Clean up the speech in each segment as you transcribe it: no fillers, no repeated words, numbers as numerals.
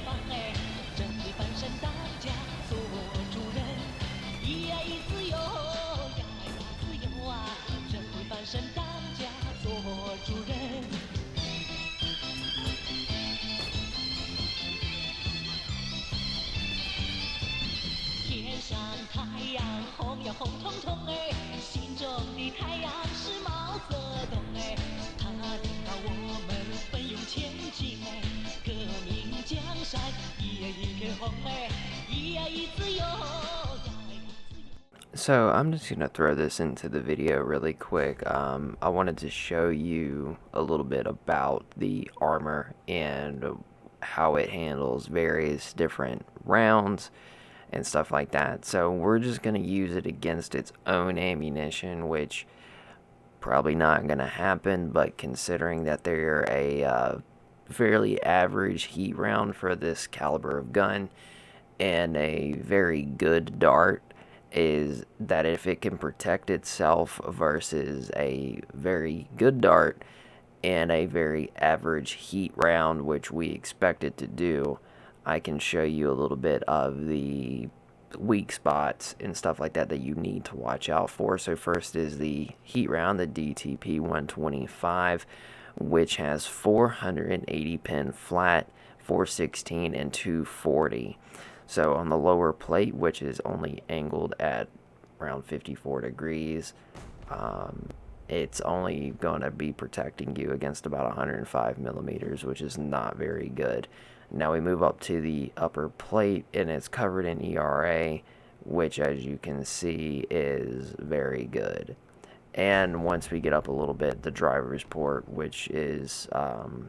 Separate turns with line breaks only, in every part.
方哎，这回翻身当家做主人，咿呀咿自由呀呀自由啊，这回翻身当家做主人。天上太阳红呀红彤彤哎，心中的太阳是毛泽东哎，他领导我们奋勇前进哎，革命江山一片红哎，咿呀咿自由呀呀自由。
So I'm just going to throw this into the video really quick. I wanted to show you a little bit about the armor and how it handles various different rounds and stuff like that. So we're just going to use it against its own ammunition, which probably not going to happen, but considering that they're a fairly average heat round for this caliber of gun and a very good dart, is that if it can protect itself versus a very good dart and a very average heat round, which we expect it to do, I can show you a little bit of the weak spots and stuff like that that you need to watch out for. So first is the heat round, the DTP125, which has 480 pin flat, 416 and 240. So on the lower plate, which is only angled at around 54 degrees, it's only going to be protecting you against about 105 millimeters, which is not very good. Now we move up to the upper plate, and it's covered in ERA, which as you can see is very good. And once we get up a little bit, the driver's port, which is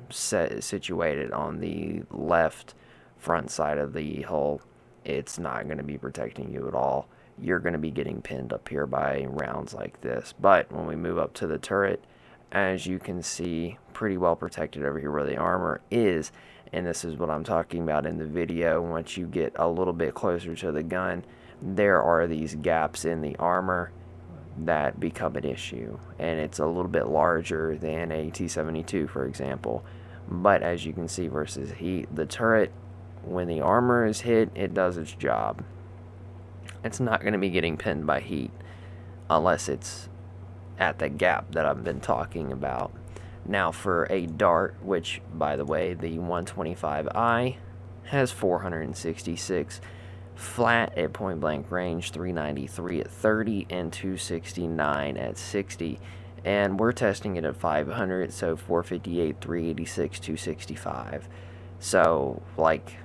situated on the left front side of the hull, it's not going to be protecting you at all. You're going to be getting pinned up here by rounds like this. But when we move up to the turret, as you can see, pretty well protected over here where the armor is. And this is what I'm talking about in the video. Once you get a little bit closer to the gun, there are these gaps in the armor that become an issue, and it's a little bit larger than a T-72, for example. But as you can see versus heat, the turret, when the armor is hit, it does its job. It's not going to be getting pinned by heat unless it's at the gap that I've been talking about. Now for a dart, which by the way, the 125i has 466 flat at point blank range, 393 at 30, and 269 at 60. And we're testing it at 500, so 458, 386, 265. So, like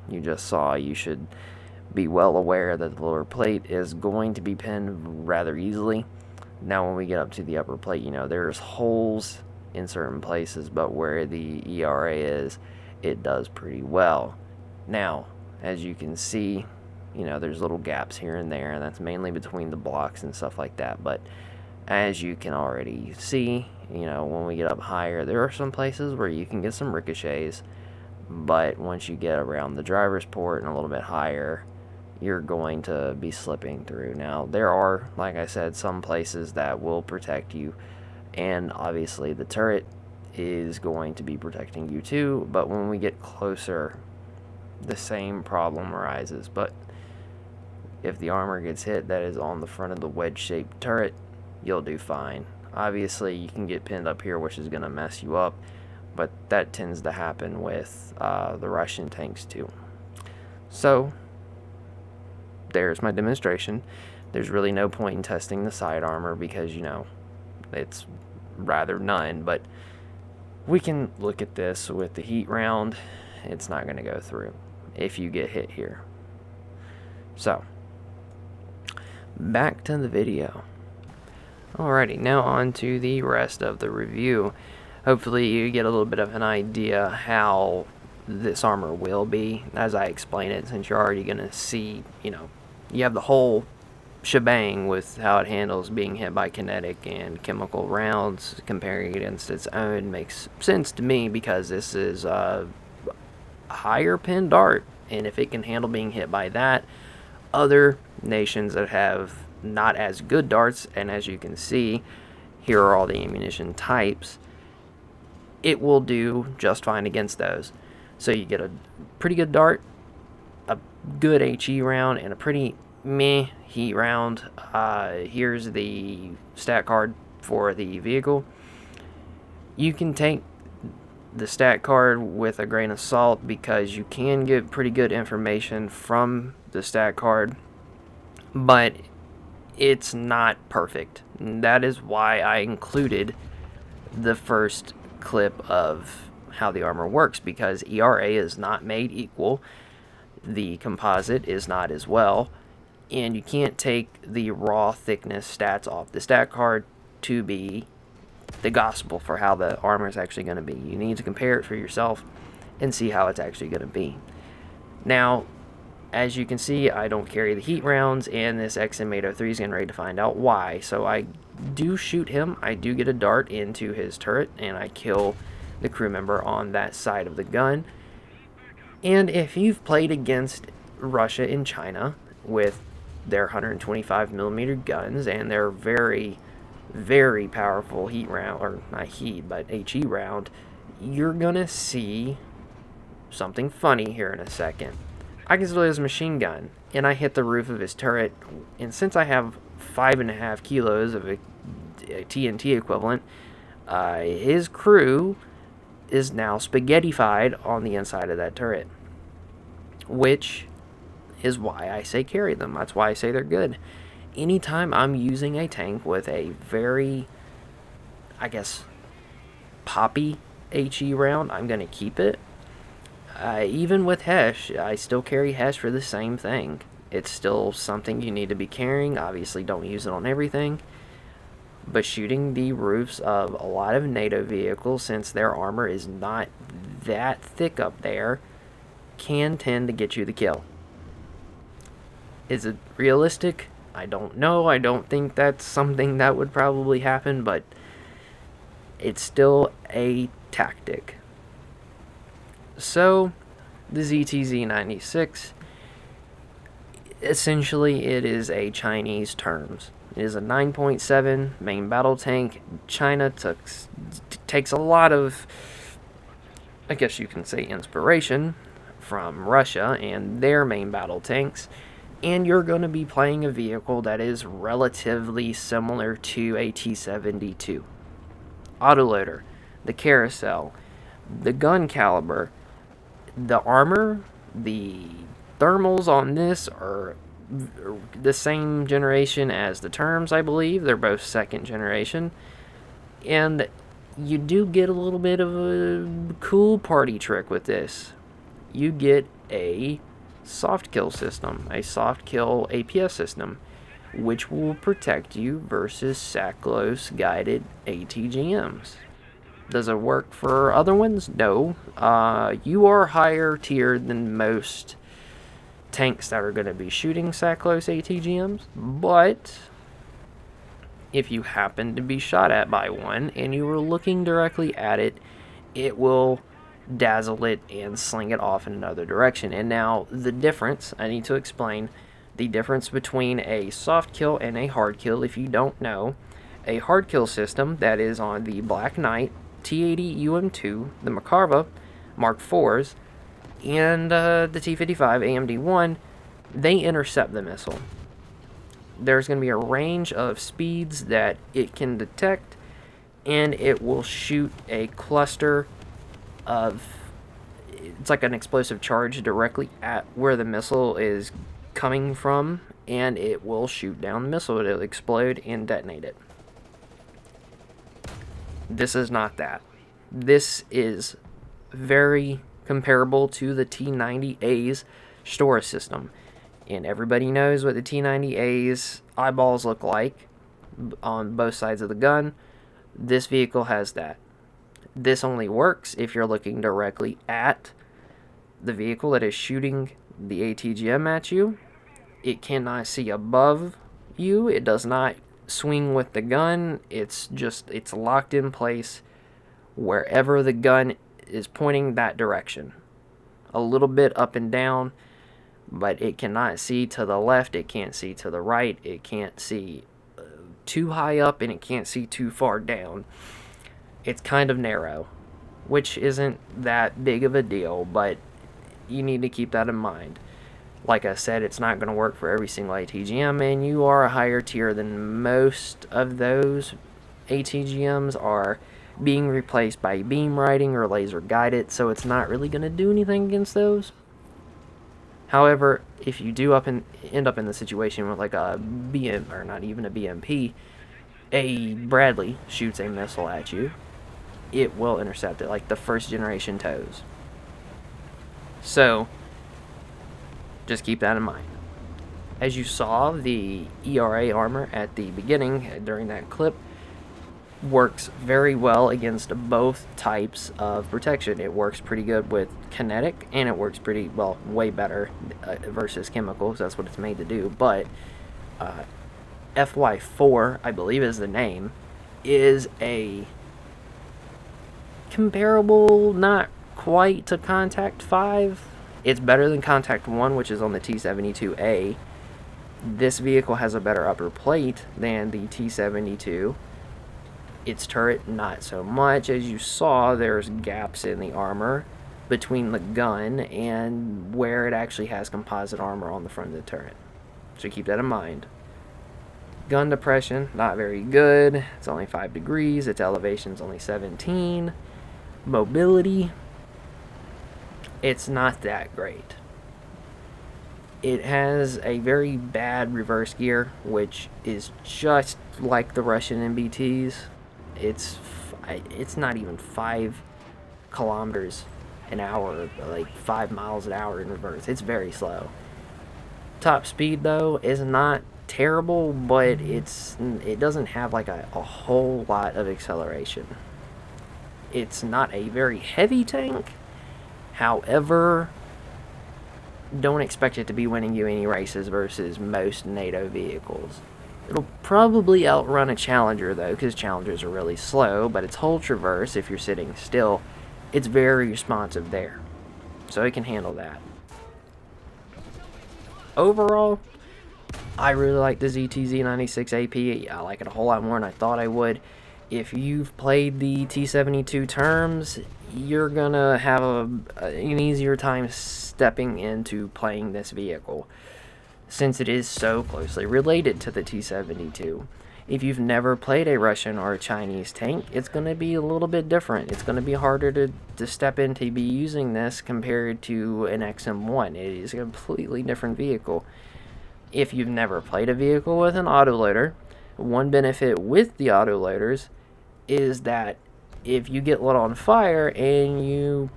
you just saw, you should be well aware that the lower plate is going to be pinned rather easily. Now when we get up to the upper plate, there's holes in certain places, but where the ERA is, it does pretty well. Now, as you can see, there's little gaps here and there, and that's mainly between the blocks and stuff like that. But as you can already see, when we get up higher, there are some places where you can get some ricochets, but once you get around the driver's port and a little bit higher, you're going to be slipping through. Now, there are, like I said, some places that will protect you, and obviously the turret is going to be protecting you too, but when we get closer, the same problem arises. But if the armor gets hit that is on the front of the wedge-shaped turret, you'll do fine. Obviously, you can get pinned up here, which is going to mess you up, but that tends to happen with the Russian tanks too. So, there's my demonstration. There's really no point in testing the side armor because, it's rather none, but we can look at this with the heat round. It's not going to go through if you get hit here. So, back to the video. Alrighty, now on to the rest of the review. Hopefully you get a little bit of an idea how this armor will be as I explain it, since you're already going to see, you have the whole shebang with how it handles being hit by kinetic and chemical rounds. Comparing it against its own makes sense to me because this is a higher pin dart, and if it can handle being hit by that, other nations that have not as good darts, and as you can see, here are all the ammunition types, it will do just fine against those. So you get a pretty good dart, a good HE round, and a pretty meh heat round. Here's the stat card for the vehicle. You can take the stat card with a grain of salt because you can get pretty good information from the stat card, but it's not perfect. That is why I included the first clip of how the armor works, because ERA is not made equal. The composite is not as well, and you can't take the raw thickness stats off the stat card to be the gospel for how the armor is actually going to be. You need to compare it for yourself and see how it's actually going to be. Now, as you can see, I don't carry the heat rounds, and this XM803 is getting ready to find out why. So I do shoot him, I do get a dart into his turret, and I kill the crew member on that side of the gun. And if you've played against Russia and China with their 125mm guns and their very, very powerful heat round, or not heat, but HE round, you're gonna see something funny here in a second. I can still use a machine gun, and I hit the roof of his turret, and since I have 5.5 kilos of a TNT equivalent, his crew is now spaghettified on the inside of that turret, which is why I say carry them. That's why I say they're good. Anytime I'm using a tank with a very, I guess, poppy HE round, I'm going to keep it. Even with Hesh, I still carry Hesh for the same thing. It's still something you need to be carrying. Obviously, don't use it on everything. But shooting the roofs of a lot of NATO vehicles, since their armor is not that thick up there, can tend to get you the kill. Is it realistic? I don't know. I don't think that's something that would probably happen, but it's still a tactic. So, the ZTZ96, essentially it is a Chinese TURMS. It is a 9.7 main battle tank. China takes a lot of, I guess you can say, inspiration from Russia and their main battle tanks. And you're going to be playing a vehicle that is relatively similar to a T-72. Autoloader, the carousel, the gun caliber, the armor, the thermals on this are the same generation as the TURMS, I believe. They're both second generation. And you do get a little bit of a cool party trick with this. You get a soft kill system, a soft kill APS system, which will protect you versus Saclos guided ATGMs. Does it work for other ones? No. You are higher tiered than most tanks that are going to be shooting Saclos ATGMs, but if you happen to be shot at by one and you were looking directly at it, it will dazzle it and sling it off in another direction. And now the difference, I need to explain the difference between a soft kill and a hard kill. If you don't know, a hard kill system that is on the Black Knight, T80 UM2, the Makarva Mark IVs, and the T55 AMD1, they intercept the missile. There's going to be a range of speeds that it can detect, and it will shoot a cluster of, it's like an explosive charge directly at where the missile is coming from, and it will shoot down the missile. It'll explode and detonate it. This is not that. This is very comparable to the T90A's storage system. And everybody knows what the T90A's eyeballs look like on both sides of the gun. This vehicle has that. This only works if you're looking directly at the vehicle that is shooting the ATGM at you. It cannot see above you. It does not swing with the gun. It's locked in place wherever the gun is pointing that direction. A little bit up and down, but it cannot see to the left, it can't see to the right, it can't see too high up, and it can't see too far down. It's kind of narrow. which isn't that big of a deal, but you need to keep that in mind. Like I said, it's not going to work for every single ATGM, and you are a higher tier than most of those ATGMs are being replaced by beam riding or laser guided, so it's not really going to do anything against those. However, if you do end up in the situation with like a BM, or not even a BMP, a Bradley shoots a missile at you, it will intercept it, like the first generation TOWs. So, just keep that in mind. As you saw, the ERA armor at the beginning, during that clip, works very well against both types of protection. It works pretty good with kinetic, and it works pretty well, way better versus chemicals. That's what it's made to do. But FY4, I believe is the name, is a comparable, not quite to Contact 5. It's better than Contact 1, which is on the T72A. This vehicle has a better upper plate than the T72. Its turret, not so much. As you saw, there's gaps in the armor between the gun and where it actually has composite armor on the front of the turret. So keep that in mind. Gun depression, not very good. It's only 5 degrees. Its elevation's only 17. Mobility, it's not that great. It has a very bad reverse gear, which is just like the Russian MBTs. It's not even 5 kilometers an hour, like 5 miles an hour in reverse. It's very slow. Top speed, though, is not terrible, but it doesn't have like a whole lot of acceleration. It's not a very heavy tank. However, don't expect it to be winning you any races versus most NATO vehicles. It'll probably outrun a Challenger, though, because Challengers are really slow, but its whole traverse, if you're sitting still, it's very responsive there. So it can handle that. Overall, I really like the ZTZ96A. I like it a whole lot more than I thought I would. If you've played the T72 TURMS, you're gonna have an easier time stepping into playing this vehicle, since it is so closely related to the T72. If you've never played a Russian or a Chinese tank, it's going to be a little bit different. It's going to be harder to step into be using this compared to an XM1. It is a completely different vehicle. If you've never played a vehicle with an autoloader, one benefit with the autoloaders is that if you get lit on fire and you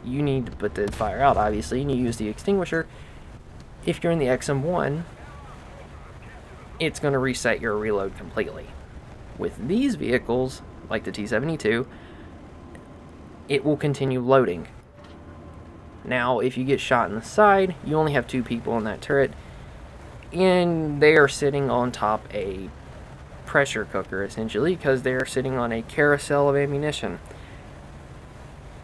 need to put the fire out, obviously, and you use the extinguisher, if you're in the XM1, it's going to reset your reload completely. With these vehicles, like the T72, it will continue loading. Now, if you get shot in the side, you only have 2 people in that turret, and they are sitting on top a pressure cooker, essentially, because they are sitting on a carousel of ammunition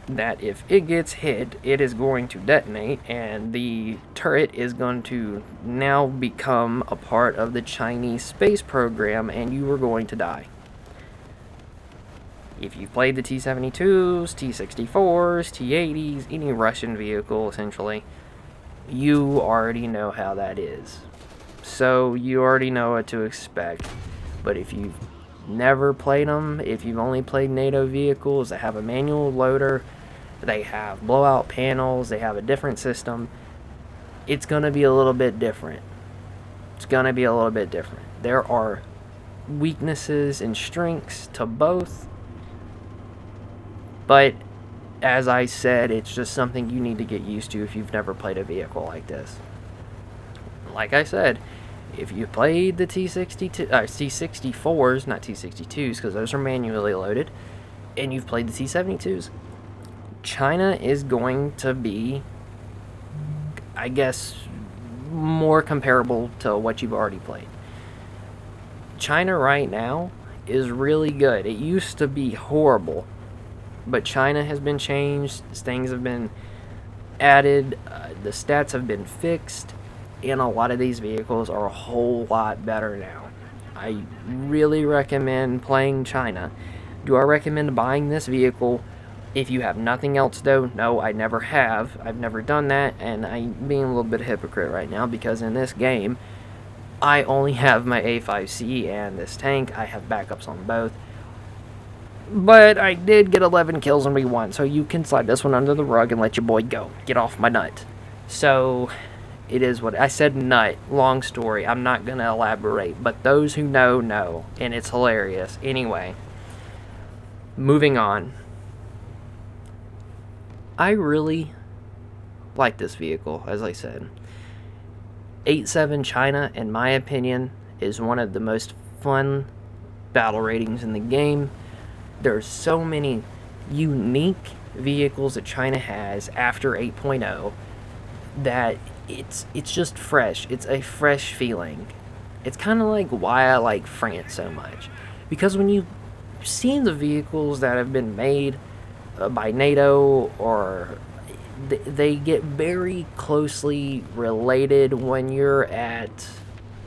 that if it gets hit, it is going to detonate, and the turret is going to now become a part of the Chinese space program, and you are going to die. If you've played the T-72s, T-64s, T-80s, any Russian vehicle, essentially, you already know how that is. So you already know what to expect. But if you've never played them, if you've only played NATO vehicles that have a manual loader, they have blowout panels, they have a different system, it's going to be a little bit different. It's going to be a little bit different. There are weaknesses and strengths to both, but as I said, it's just something you need to get used to if you've never played a vehicle like this. Like I said, if you played the T64s, not T62s, because those are manually loaded, and you've played the T72s, China is going to be, I guess, more comparable to what you've already played. China right now is really good. It used to be horrible, but China has been changed, things have been added, the stats have been fixed, and a lot of these vehicles are a whole lot better now. I really recommend playing China. Do I recommend buying this vehicle If you have nothing else though, no, I never have. I've never done that, and I'm being a little bit of a hypocrite right now because in this game, I only have my A5C and this tank. I have backups on both. But I did get 11 kills and we won, so you can slide this one under the rug and let your boy go. Get off my nut. So, it is what I said. Nut. Long story. I'm not going to elaborate, but those who know, know. And it's hilarious. Anyway, moving on. I really like this vehicle, as I said. 8.7 China, in my opinion, is one of the most fun battle ratings in the game. There's so many unique vehicles that China has after 8.0 that it's just fresh. It's a fresh feeling. It's kind of like why I like France so much. Because when you see the vehicles that have been made by NATO, or they get very closely related when you're at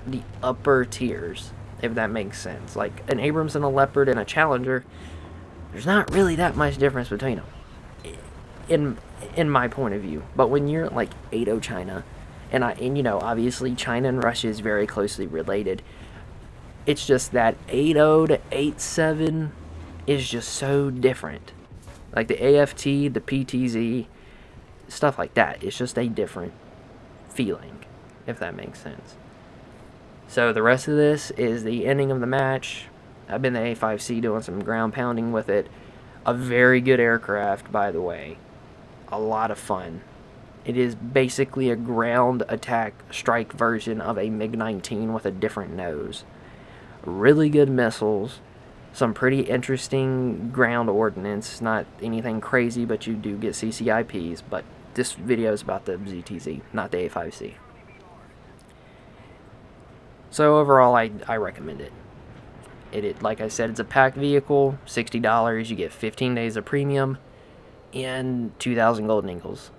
the upper tiers, if that makes sense. Like an Abrams and a Leopard and a Challenger, there's not really that much difference between them, in my point of view. But when you're like 8.0 China, and you know, obviously China and Russia is very closely related. It's just that 8.0 to 8.7 is just so different. Like the AFT, the PTZ, stuff like that. It's just a different feeling, if that makes sense. So the rest of this is the ending of the match. I've been the A5C doing some ground pounding with it. A very good aircraft, by the way. A lot of fun. It is basically a ground attack strike version of a MiG-19 with a different nose. Really good missiles. Some pretty interesting ground ordnance. Not anything crazy, but you do get CCIPs. But this video is about the ZTZ, not the A5C. So overall, I recommend it. Like I said, it's a packed vehicle, $60. You get 15 days of premium and 2,000 golden eagles.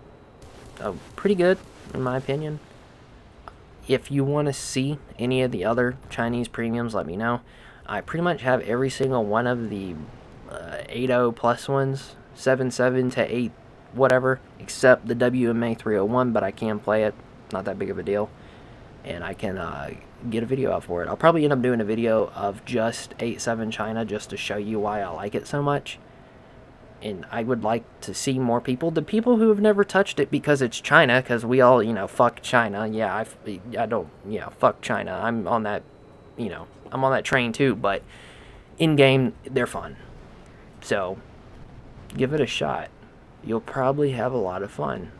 So pretty good, in my opinion. If you want to see any of the other Chinese premiums, let me know. I pretty much have every single one of the 8.0 plus ones, 7.7 to 8 whatever, except the WMA 301, but I can play it. Not that big of a deal. And I can get a video out for it. I'll probably end up doing a video of just 8.7 China just to show you why I like it so much. And I would like to see more people. The people who have never touched it because it's China, because we all, you know, fuck China. Yeah, I don't, yeah, fuck China. I'm on that, you know, I'm on that train too, but in-game, they're fun. So, give it a shot. You'll probably have a lot of fun.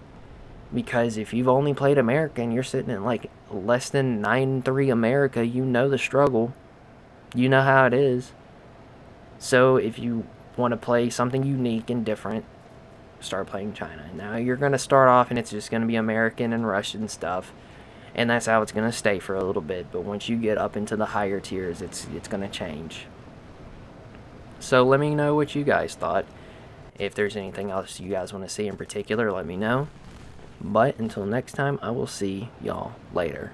Because if you've only played America and you're sitting at like less than 9.3 America, you know the struggle. You know how it is. So if you want to play something unique and different, start playing China. Now you're going to start off and it's just going to be American and Russian stuff. And that's how it's going to stay for a little bit. But once you get up into the higher tiers, it's going to change. So let me know what you guys thought. If there's anything else you guys want to see in particular, let me know. But until next time, I will see y'all later.